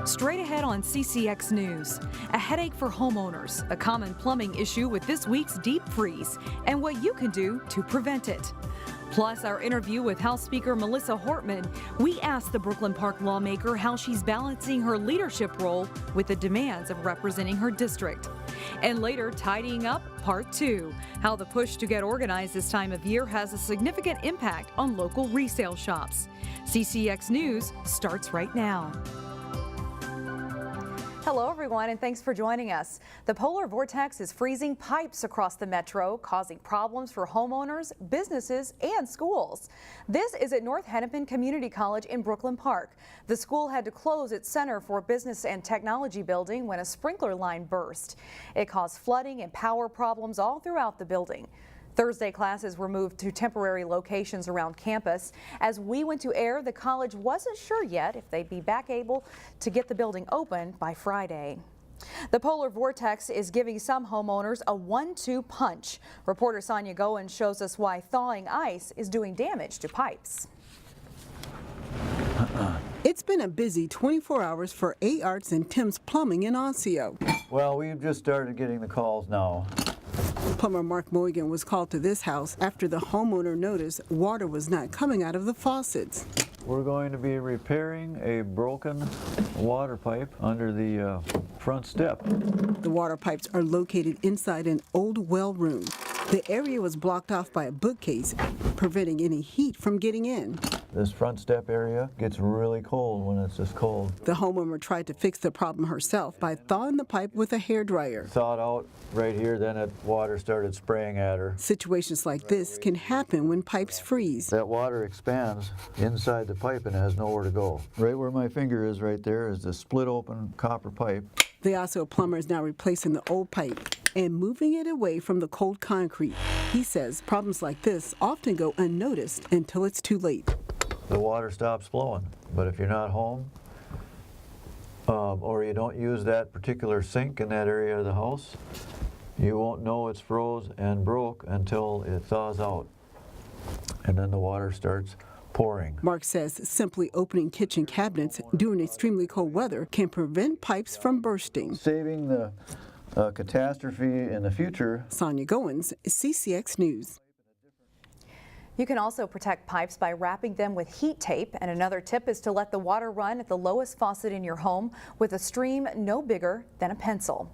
Straight ahead on CCX News, a headache for homeowners, a common plumbing issue with this week's deep freeze, and what you can do to prevent it. Plus, our interview with House Speaker Melissa Hortman, we asked the Brooklyn Park lawmaker how she's balancing her leadership role with the demands of representing her district. And later, tidying up part 2, how the push to get organized this time of year has a significant impact on local resale shops. CCX News starts right now. Hello everyone, and thanks for joining us. The Polar Vortex is freezing pipes across the metro, causing problems for homeowners, businesses, and schools. This is at North Hennepin Community College in Brooklyn Park. The school had to close its Center for Business and Technology building when a sprinkler line burst. It caused flooding and power problems all throughout the building. Thursday, classes were moved to temporary locations around campus. As we went to air, the college wasn't sure yet if they'd be back able to get the building open by Friday. The Polar Vortex is giving some homeowners a 1-2 punch. Reporter Sonia Goen shows us why thawing ice is doing damage to pipes. It's been a busy 24 hours for A Arts and Tim's Plumbing in Osseo. Well, we've just started getting the calls now. Plumber Mark Moigan was called to this house after the homeowner noticed water was not coming out of the faucets. We're going to be repairing a broken water pipe under the front step. The water pipes are located inside an old well room. The area was blocked off by a bookcase, preventing any heat from getting in. This front step area gets really cold when it's this cold. The homeowner tried to fix the problem herself by thawing the pipe with a hairdryer. Thawed out right here, then water started spraying at her. Situations like this can happen when pipes freeze. That water expands inside the pipe and has nowhere to go. Right where my finger is right there is the split open copper pipe. The Osseo plumber is now replacing the old pipe and moving it away from the cold concrete. He says problems like this often go unnoticed until it's too late. The water stops flowing, but if you're not home or you don't use that particular sink in that area of the house, you won't know it's froze and broke until it thaws out, and then the water starts pouring. Mark says simply opening kitchen cabinets during extremely cold weather can prevent pipes from bursting. Saving the catastrophe in the future. Sonia Goins, CCX News. You can also protect pipes by wrapping them with heat tape, and another tip is to let the water run at the lowest faucet in your home with a stream no bigger than a pencil.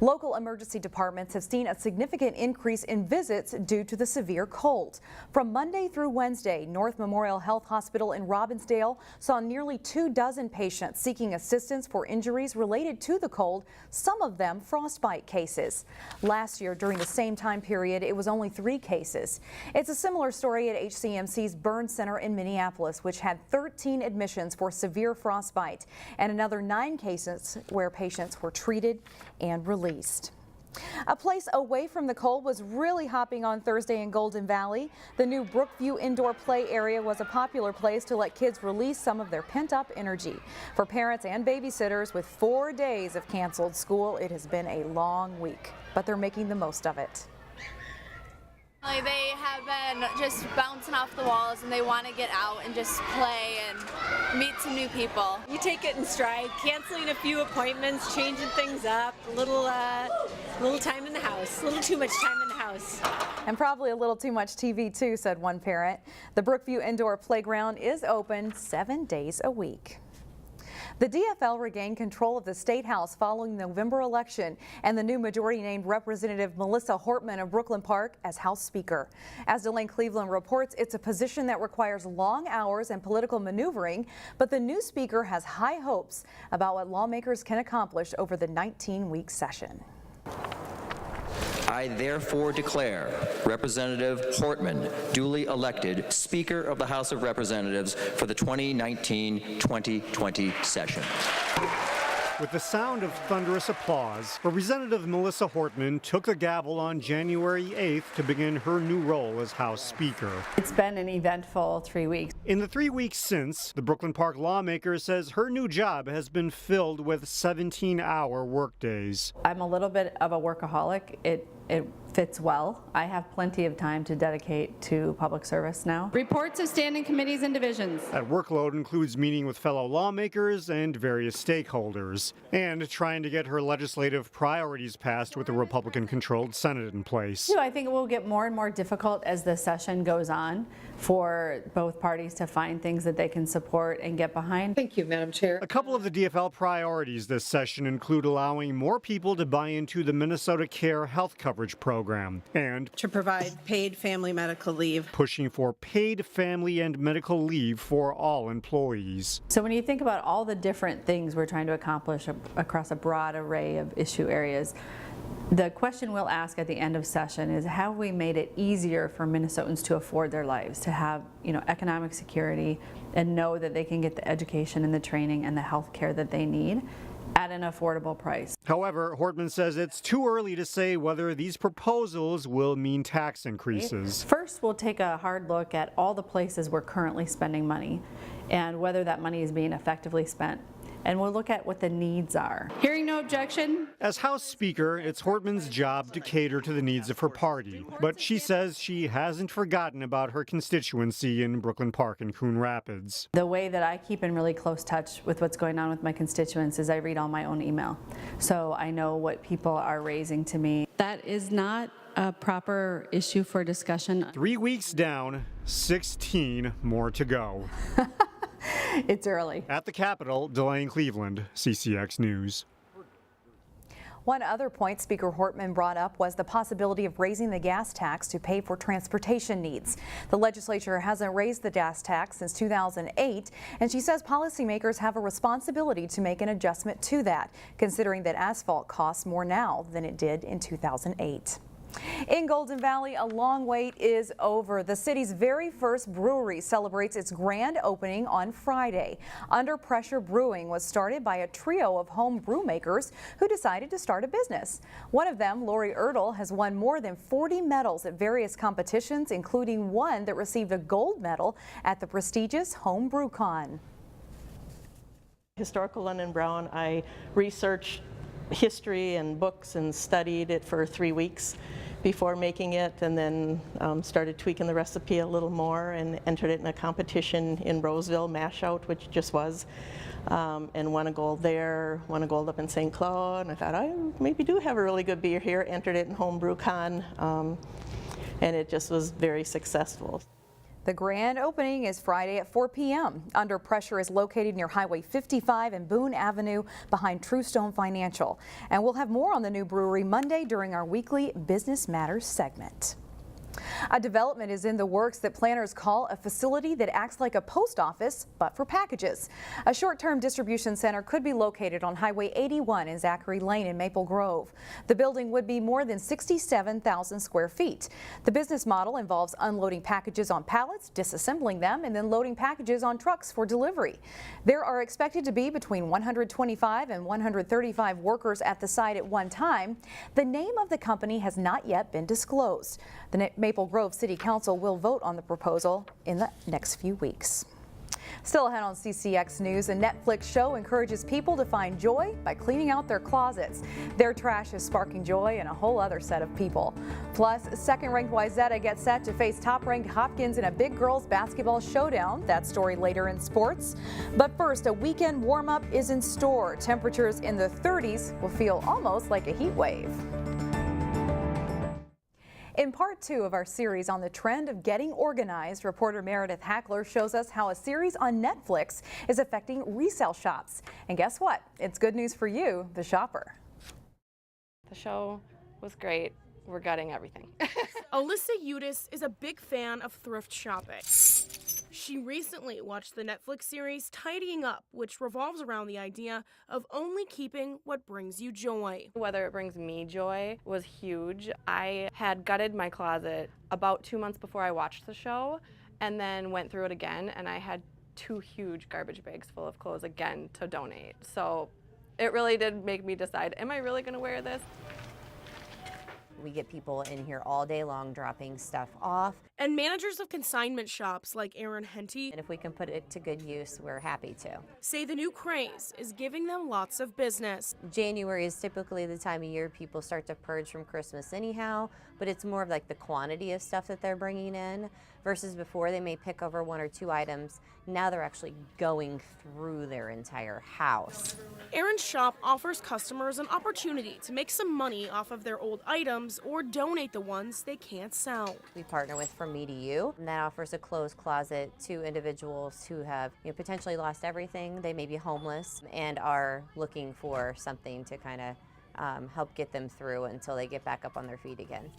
Local emergency departments have seen a significant increase in visits due to the severe cold. From Monday through Wednesday, North Memorial Health Hospital in Robbinsdale saw nearly 24 patients seeking assistance for injuries related to the cold, some of them frostbite cases. Last year, during the same time period, it was only 3 cases. It's a similar story at HCMC's Burn Center in Minneapolis, which had 13 admissions for severe frostbite and another 9 cases where patients were treated and released. A place away from the cold was really hopping on Thursday in Golden Valley. The new Brookview indoor play area was a popular place to let kids release some of their pent-up energy. For parents and babysitters with 4 days of canceled school, it has been a long week, but they're making the most of it. They have been just bouncing off the walls and they want to get out and just play and meet some new people. You take it in stride, canceling a few appointments, changing things up, a little time in the house, a little too much time in the house. And probably a little too much TV too, said one parent. The Brookview indoor playground is open 7 days a week. The DFL regained control of the State House following the November election, and the new majority named Representative Melissa Hortman of Brooklyn Park as House Speaker. As Delane Cleveland reports, it's a position that requires long hours and political maneuvering, but the new Speaker has high hopes about what lawmakers can accomplish over the 19-week session. I therefore declare Representative Hortman duly elected Speaker of the House of Representatives for the 2019-2020 session. With the sound of thunderous applause, Representative Melissa Hortman took the gavel on January 8th to begin her new role as House Speaker. It's been an eventful 3 weeks. In the 3 weeks since, the Brooklyn Park lawmaker says her new job has been filled with 17-hour workdays. I'm a little bit of a workaholic. It fits well. I have plenty of time to dedicate to public service now. Reports of standing committees and divisions. That workload includes meeting with fellow lawmakers and various stakeholders, and trying to get her legislative priorities passed with the Republican-controlled Senate in place. I think it will get more and more difficult as the session goes on for both parties to find things that they can support and get behind. Thank you, Madam Chair. A couple of the DFL priorities this session include allowing more people to buy into the Minnesota Care health coverage program and to provide paid family medical leave, pushing for paid family and medical leave for all employees. So when you think about all the different things we're trying to accomplish across a broad array of issue areas, the question we'll ask at the end of session is, have we made it easier for Minnesotans to afford their lives, to have, economic security and know that they can get the education and the training and the health care that they need at an affordable price. However, Hortman says it's too early to say whether these proposals will mean tax increases. First, we'll take a hard look at all the places we're currently spending money and whether that money is being effectively spent. And we'll look at what the needs are. Hearing no objection. As House Speaker, it's Hortman's job to cater to the needs of her party. But she says she hasn't forgotten about her constituency in Brooklyn Park and Coon Rapids. The way that I keep in really close touch with what's going on with my constituents is I read all my own email. So I know what people are raising to me. That is not a proper issue for discussion. 3 weeks down, 16 more to go. It's early. At the Capitol, Delaney Cleveland, CCX News. One other point Speaker Hortman brought up was the possibility of raising the gas tax to pay for transportation needs. The legislature hasn't raised the gas tax since 2008, and she says policymakers have a responsibility to make an adjustment to that, considering that asphalt costs more now than it did in 2008. In Golden Valley, a long wait is over. The city's very first brewery celebrates its grand opening on Friday. Under Pressure Brewing was started by a trio of home brew makers who decided to start a business. One of them, Lori Ertl, has won more than 40 medals at various competitions, including one that received a gold medal at the prestigious Home Brew Con. Historical London Brown, I researched history and books and studied it for 3 weeks before making it, and then started tweaking the recipe a little more and entered it in a competition in Roseville, Mash Out, which just was, and won a gold there, won a gold up in St. Cloud, and I thought I maybe do have a really good beer here, entered it in Homebrew Con, and it just was very successful. The grand opening is Friday at 4 p.m. Under Pressure is located near Highway 55 and Boone Avenue behind Truestone Financial. And we'll have more on the new brewery Monday during our weekly Business Matters segment. A development is in the works that planners call a facility that acts like a post office, but for packages. A short-term distribution center could be located on Highway 81 in Zachary Lane in Maple Grove. The building would be more than 67,000 square feet. The business model involves unloading packages on pallets, disassembling them, and then loading packages on trucks for delivery. There are expected to be between 125 and 135 workers at the site at one time. The name of the company has not yet been disclosed. The Maple Grove City Council will vote on the proposal in the next few weeks. Still ahead on CCX News, a Netflix show encourages people to find joy by cleaning out their closets. Their trash is sparking joy in a whole other set of people. Plus, second-ranked Wayzata gets set to face top-ranked Hopkins in a big girls basketball showdown. That story later in sports. But first, a weekend warm-up is in store. Temperatures in the 30s will feel almost like a heat wave. In part 2 of our series on the trend of getting organized, reporter Meredith Hackler shows us how a series on Netflix is affecting resale shops. And guess what? It's good news for you, the shopper. The show was great. We're gutting everything. Alyssa Udis is a big fan of thrift shopping. She recently watched the Netflix series Tidying Up, which revolves around the idea of only keeping what brings you joy. Whether it brings me joy was huge. I had gutted my closet about 2 months before I watched the show, and then went through it again, and I had 2 huge garbage bags full of clothes again to donate. So it really did make me decide, am I really going to wear this? We get people in here all day long dropping stuff off. And managers of consignment shops like Aaron Henty, and if we can put it to good use, we're happy to. Say the new craze is giving them lots of business. January is typically the time of year people start to purge from Christmas anyhow, but it's more of like the quantity of stuff that they're bringing in versus before they may pick over 1 or 2 items. Now they're actually going through their entire house. Aaron's shop offers customers an opportunity to make some money off of their old items or donate the ones they can't sell. We partner with From Me to You, and that offers a closed closet to individuals who have potentially lost everything. They may be homeless and are looking for something to kind of help get them through until they get back up on their feet again.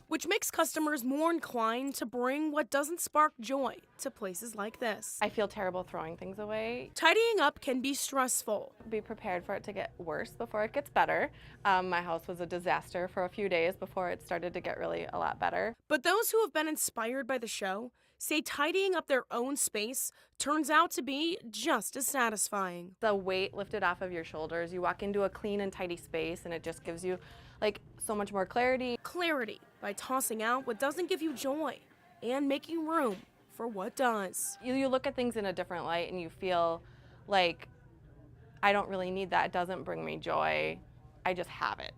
Which makes customers more inclined to bring what doesn't spark joy to places like this. I feel terrible throwing things away. Tidying up can be stressful. Be prepared for it to get worse before it gets better. My house was a disaster for a few days before it started to get really a lot better. But those who have been inspired by the show say tidying up their own space turns out to be just as satisfying. The weight lifted off of your shoulders. You walk into a clean and tidy space and it just gives you so much more clarity. Clarity by tossing out what doesn't give you joy and making room for what does. You look at things in a different light and you feel like, I don't really need that. It doesn't bring me joy. I just have it.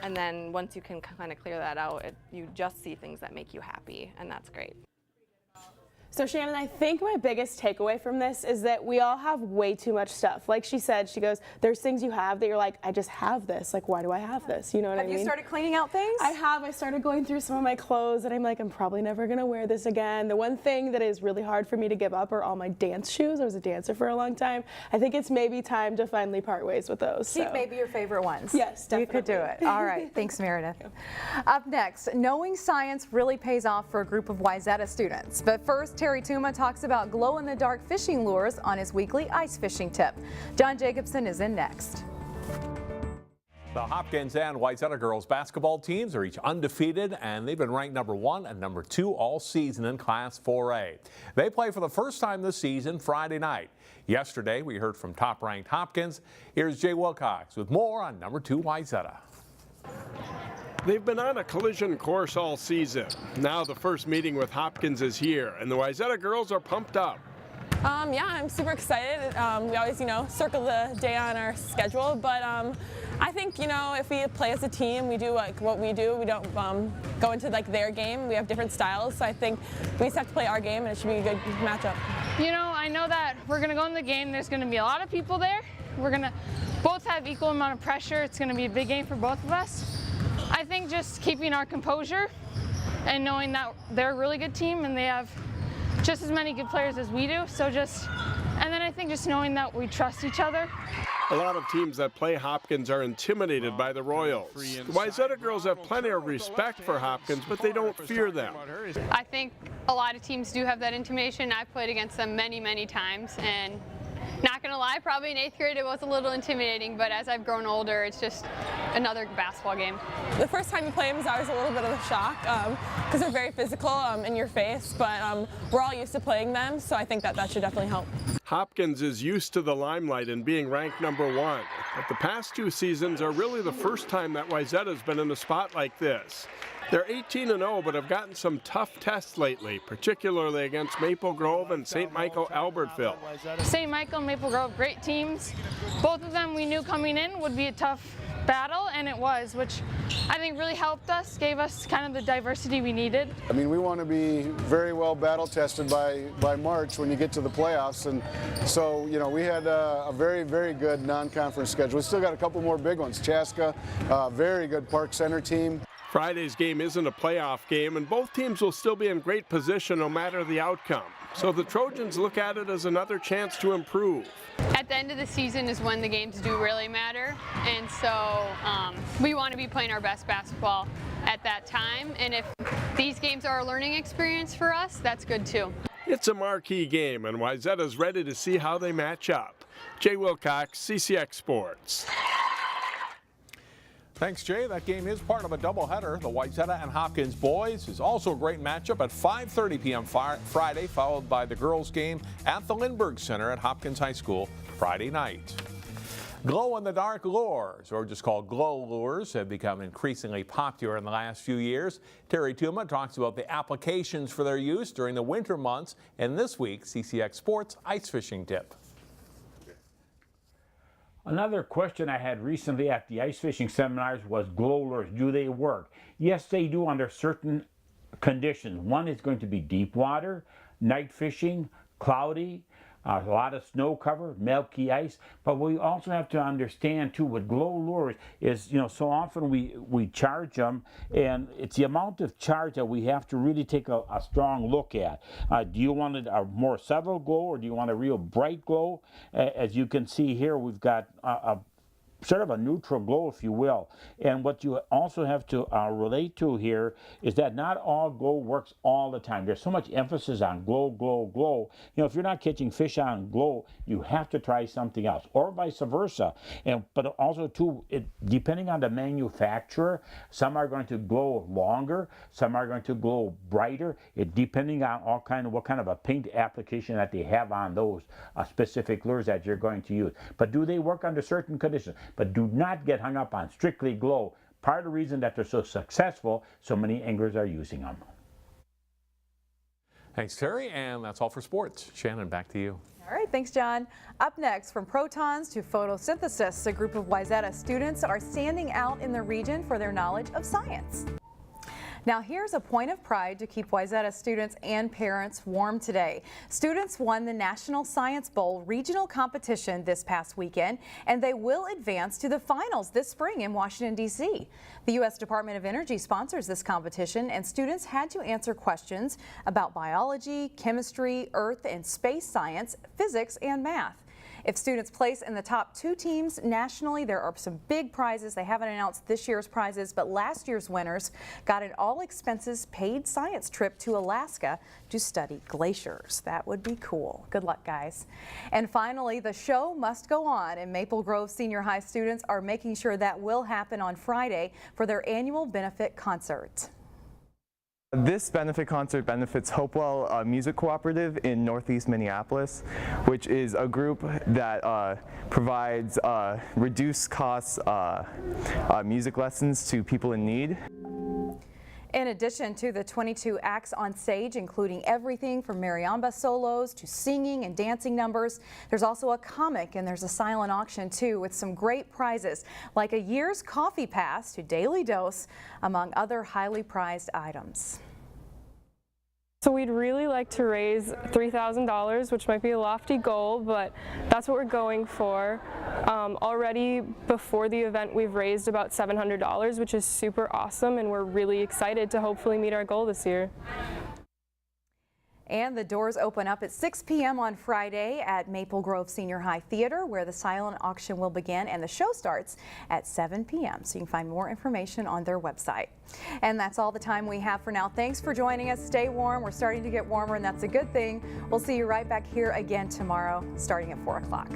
And then once you can kind of clear that out, you just see things that make you happy, and that's great. So Shannon, I think my biggest takeaway from this is that we all have way too much stuff. Like she said, she goes, there's things you have that you're like, I just have this. Like, why do I have this? You know what I mean? Have you started cleaning out things? I have. I started going through some of my clothes and I'm like, I'm probably never going to wear this again. The one thing that is really hard for me to give up are all my dance shoes. I was a dancer for a long time. I think it's maybe time to finally part ways with those. Keep maybe your favorite ones. Yes, definitely. You could do it. All right. Thanks, Meredith. Up next, knowing science really pays off for a group of Wayzata students. But first, Terry Tuma talks about glow-in-the-dark fishing lures on his weekly ice fishing tip. John Jacobson is in next. The Hopkins and Wayzata girls basketball teams are each undefeated, and they've been ranked number 1 and number 2 all season in Class 4A. They play for the first time this season Friday night. Yesterday, we heard from top-ranked Hopkins. Here's Jay Wilcox with more on number 2 Wayzata. They've been on a collision course all season. Now the first meeting with Hopkins is here, and the Wayzata girls are pumped up. Yeah, I'm super excited. We always, circle the day on our schedule, but I think, if we play as a team, we do what we do. We don't go into their game. We have different styles, so I think we just have to play our game, and it should be a good matchup. I know that we're going to go in the game. There's going to be a lot of people there. We're going to both have equal amount of pressure. It's going to be a big game for both of us. I think just keeping our composure and knowing that they're a really good team and they have just as many good players as we do. And then I think just knowing that we trust each other. A lot of teams that play Hopkins are intimidated by the Royals. The Wayzata girls have plenty of respect for Hopkins, but they don't fear them. I think a lot of teams do have that intimidation. I've played against them many, many times, and not gonna lie, probably in 8th grade it was a little intimidating, but as I've grown older, it's just another basketball game. The first time you play them is always a little bit of a shock because they're very physical in your face, but we're all used to playing them, so I think that should definitely help. Hopkins is used to the limelight and being ranked number 1, but the past 2 seasons are really the first time that Wayzata's been in a spot like this. They're 18-0, but have gotten some tough tests lately, particularly against Maple Grove and St. Michael Albertville. St. Michael and Maple Grove, great teams. Both of them we knew coming in would be a tough battle, and it was, which I think really helped us, gave us kind of the diversity we needed. I mean, we want to be very well battle tested by March when you get to the playoffs, and so, we had a very, very good non-conference schedule. We still got a couple more big ones. Chaska, very good Park Center team. Friday's game isn't a playoff game, and both teams will still be in great position no matter the outcome. So the Trojans look at it as another chance to improve. At the end of the season is when the games do really matter, and so we want to be playing our best basketball at that time, and if these games are a learning experience for us, that's good too. It's a marquee game, and Wayzata's ready to see how they match up. Jay Wilcox, CCX Sports. Thanks, Jay. That game is part of a doubleheader. The Wayzata and Hopkins boys is also a great matchup at 5:30 p.m. Friday, followed by the girls game at the Lindbergh Center at Hopkins High School Friday night. Glow-in-the-dark lures, or just called glow lures, have become increasingly popular in the last few years. Terry Tuma talks about the applications for their use during the winter months in this week's CCX Sports Ice Fishing Tip. Another question I had recently at the ice fishing seminars was glow lures. Do they work? Yes, they do under certain conditions. One is going to be deep water, night fishing, cloudy, a lot of snow cover, milky ice. But we also have to understand too with glow lures is, so often we charge them, and it's the amount of charge that we have to really take a strong look at. Do you want a more subtle glow, or do you want a real bright glow? As you can see here, we've got a sort of a neutral glow, if you will. And what you also have to relate to here is that not all glow works all the time. There's so much emphasis on glow, glow, glow. If you're not catching fish on glow, you have to try something else, or vice versa. But also too, depending on the manufacturer, some are going to glow longer, some are going to glow brighter, depending on what kind of a paint application that they have on those specific lures that you're going to use. But do they work under certain conditions? But do not get hung up on strictly glow. Part of the reason that they're so successful, so many anglers are using them. Thanks, Terry, and that's all for sports. Shannon, back to you. All right, thanks, John. Up next, from protons to photosynthesis, a group of Wayzata students are standing out in the region for their knowledge of science. Now here's a point of pride to keep Wayzata students and parents warm today. Students won the National Science Bowl regional competition this past weekend, and they will advance to the finals this spring in Washington, D.C. The U.S. Department of Energy sponsors this competition, and students had to answer questions about biology, chemistry, earth and space science, physics, and math. If students place in the top 2 teams nationally, there are some big prizes. They haven't announced this year's prizes, but last year's winners got an all-expenses paid science trip to Alaska to study glaciers. That would be cool. Good luck, guys. And finally, the show must go on, and Maple Grove Senior High students are making sure that will happen on Friday for their annual benefit concert. This benefit concert benefits Hopewell Music Cooperative in Northeast Minneapolis, which is a group that provides reduced cost music lessons to people in need. In addition to the 22 acts on stage, including everything from mariachi solos to singing and dancing numbers, there's also a comic, and there's a silent auction too with some great prizes like a year's coffee pass to Daily Dose, among other highly prized items. So we'd really like to raise $3,000, which might be a lofty goal, but that's what we're going for. Already before the event, we've raised about $700, which is super awesome, and we're really excited to hopefully meet our goal this year. And the doors open up at 6 p.m. on Friday at Maple Grove Senior High Theater, where the silent auction will begin, and the show starts at 7 p.m. So you can find more information on their website. And that's all the time we have for now. Thanks for joining us. Stay warm. We're starting to get warmer, and that's a good thing. We'll see you right back here again tomorrow, starting at 4 o'clock.